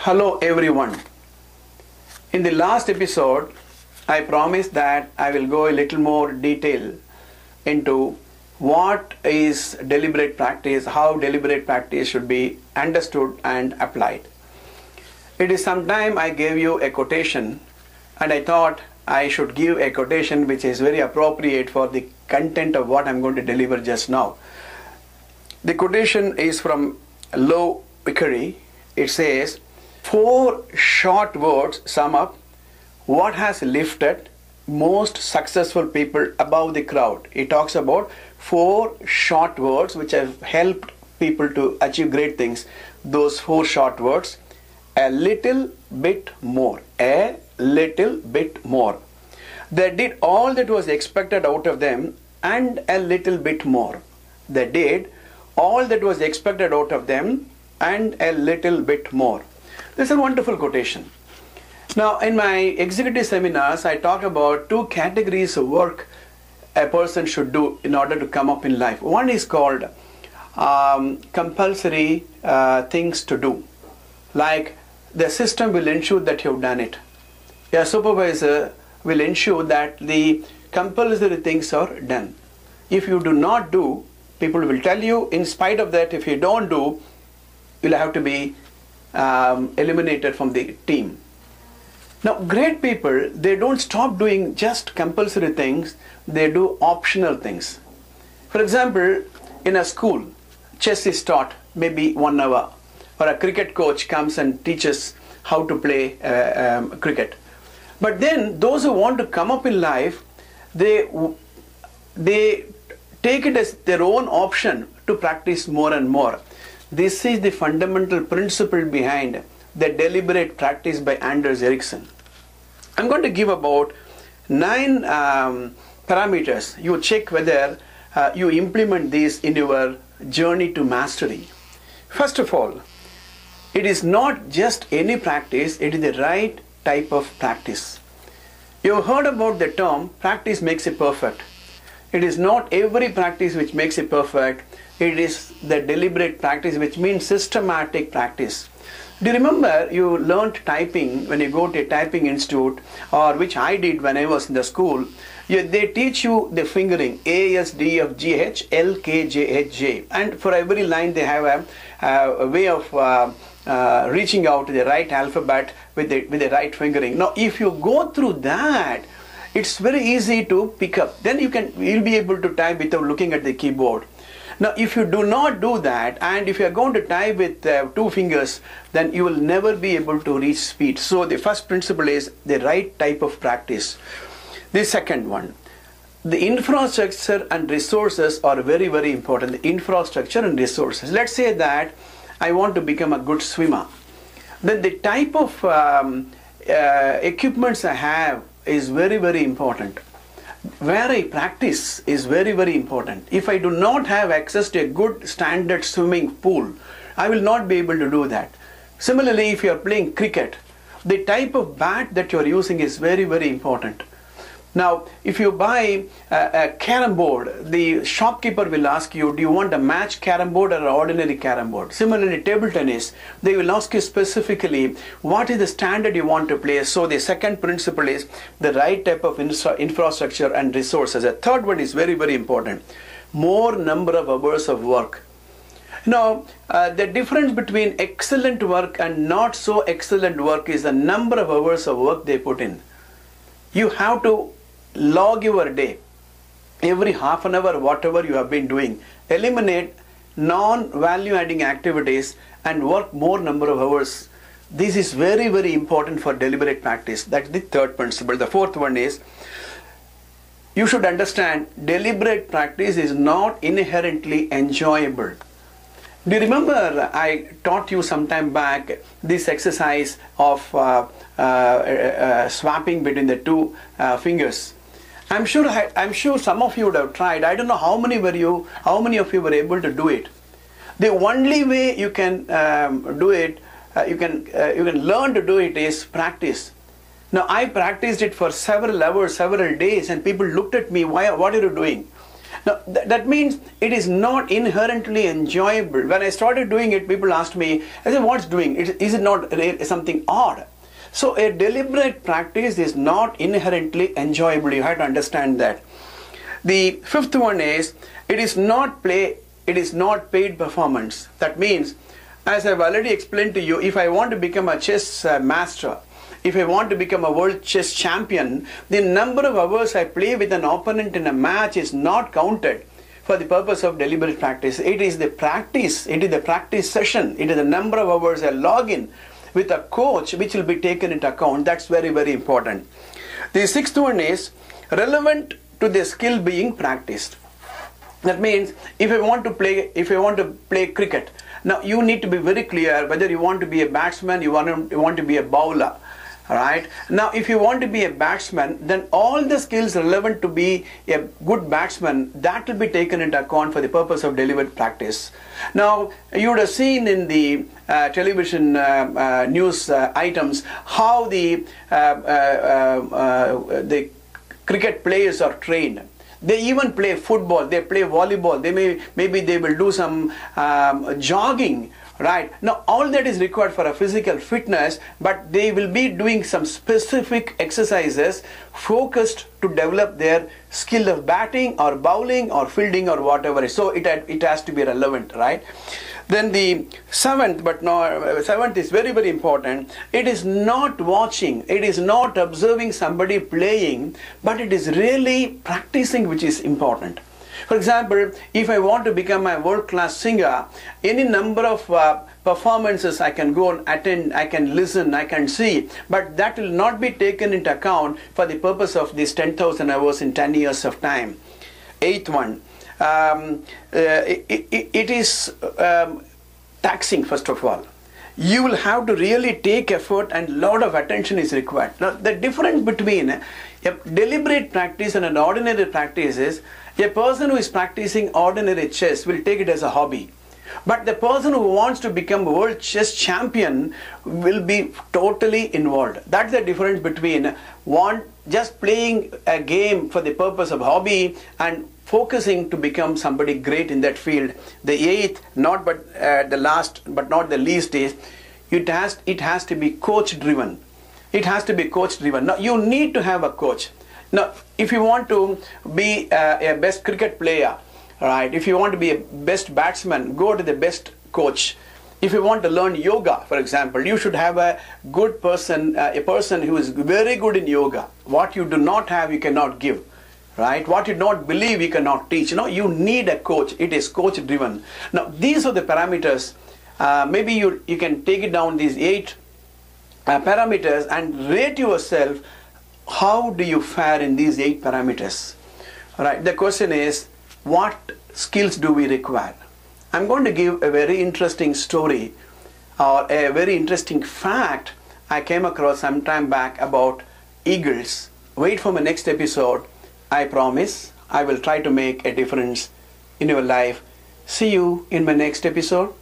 Hello everyone. In the last episode, I promised that I will go a little more detail into what is deliberate practice, how deliberate practice should be understood and applied. It is sometime I gave you a quotation and I thought I should give a quotation which is very appropriate for the content of what I'm going to deliver just now. The quotation is from Low Vickery. It says, 4 short words sum up what has lifted most successful people above the crowd. He talks about 4 short words which have helped people to achieve great things. Those 4 short words: a little bit more, a little bit more. They did all that was expected out of them and a little bit more. They did all that was expected out of them and a little bit more. This is a wonderful quotation. Now, in my executive seminars, I talk about 2 categories of work a person should do in order to come up in life. One is called compulsory things to do. Like, the system will ensure that you've done it. Your supervisor will ensure that the compulsory things are done. If you do not do, people will tell you, in spite of that, if you don't do, you'll have to be eliminated from the team. Now, great people, they don't stop doing just compulsory things, they do optional things. For example, in a school, chess is taught maybe 1 hour, or a cricket coach comes and teaches how to play cricket. But then those who want to come up in life, they take it as their own option to practice more and more. This is the fundamental principle behind the deliberate practice by Anders Ericsson. I'm going to give about 9 parameters. You check whether you implement these in your journey to mastery. First of all, it is not just any practice, it is the right type of practice. You've heard about the term, practice makes it perfect. It is not every practice which makes it perfect. It is the deliberate practice, which means systematic practice. Do you remember you learned typing when you go to a typing institute, or which I did when I was in the school? They teach you the fingering, A, S, D, F, G, H, L, K, J, H, J. And for every line they have a way of reaching out to the right alphabet with the right fingering. Now, if you go through that, it's very easy to pick up. Then you'll be able to type without looking at the keyboard. Now, if you do not do that, and if you are going to type with 2 fingers, then you will never be able to reach speed. So the first principle is the right type of practice. The second one, the infrastructure and resources are very, very important. The infrastructure and resources. Let's say that I want to become a good swimmer. Then the type of equipments I have is very, very important. Where I practice is very, very important. If I do not have access to a good standard swimming pool, I will not be able to do that. Similarly, if you are playing cricket, the type of bat that you are using is very, very important. Now, if you buy a carom board, the shopkeeper will ask you, do you want a match carom board or an ordinary carom board? Similarly, table tennis, they will ask you specifically, what is the standard you want to play? So the second principle is the right type of infrastructure and resources. The third one is very, very important. More number of hours of work. Now, the difference between excellent work and not so excellent work is the number of hours of work they put in. You have to log your day. Every half an hour, whatever you have been doing, eliminate non-value adding activities and work more number of hours. This is very, very important for deliberate practice. That's the third principle. The fourth one is, you should understand deliberate practice is not inherently enjoyable. Do you remember I taught you some time back this exercise of swapping between the 2 fingers? I'm sure some of you would have tried. I don't know how many of you were able to do it. The only way you can do it, you can learn to do it is practice. Now, I practiced it for several hours, several days, and people looked at me, what are you doing? Now, that means it is not inherently enjoyable. When I started doing it, people asked me, I said, what's doing? Is it not something odd? So a deliberate practice is not inherently enjoyable. You have to understand that. The fifth one is, it is not paid performance. That means, as I've already explained to you, if I want to become a chess master, if I want to become a world chess champion, the number of hours I play with an opponent in a match is not counted for the purpose of deliberate practice. It is the practice, it is the practice session, it is the number of hours I log in with a coach which will be taken into account. That's very, very important. The sixth one is relevant to the skill being practiced. That means if I want to play cricket, now you need to be very clear whether you want to be a batsman, you want to be a bowler. Right? Now, if you want to be a batsman, then all the skills relevant to be a good batsman, that will be taken into account for the purpose of deliberate practice. Now, you would have seen in the television news items how the cricket players are trained. They even play football, they play volleyball, maybe they will do some jogging. Right. Now, all that is required for a physical fitness, but they will be doing some specific exercises focused to develop their skill of batting or bowling or fielding or whatever. So it has to be relevant, right? Then the seventh is very, very important. It is not watching, it is not observing somebody playing, but it is really practicing which is important. For example, if I want to become a world-class singer, any number of performances I can go and attend, I can listen, I can see, but that will not be taken into account for the purpose of these 10,000 hours in 10 years of time. Eighth one, it is taxing, first of all. You will have to really take effort and a lot of attention is required. Now, the difference between a deliberate practice and an ordinary practice is, a person who is practicing ordinary chess will take it as a hobby. But the person who wants to become world chess champion will be totally involved. That's the difference between just playing a game for the purpose of hobby and focusing to become somebody great in that field. The eighth, the last but not the least, is it has to be coach driven. It has to be coach driven. Now, you need to have a coach. Now, if you want to be a best cricket player, right? If you want to be a best batsman, go to the best coach. If you want to learn yoga, for example, you should have a good person, a person who is very good in yoga. What you do not have, you cannot give, right? What you don't believe, you cannot teach. You need a coach. It is coach driven. Now, these are the parameters. Maybe you can take it down, these 8 parameters, and rate yourself. How do you fare in these 8 parameters? Right. The question is, what skills do we require? I'm going to give a very interesting story or a very interesting fact I came across some time back about eagles. Wait for my next episode. I promise I will try to make a difference in your life. See you in my next episode.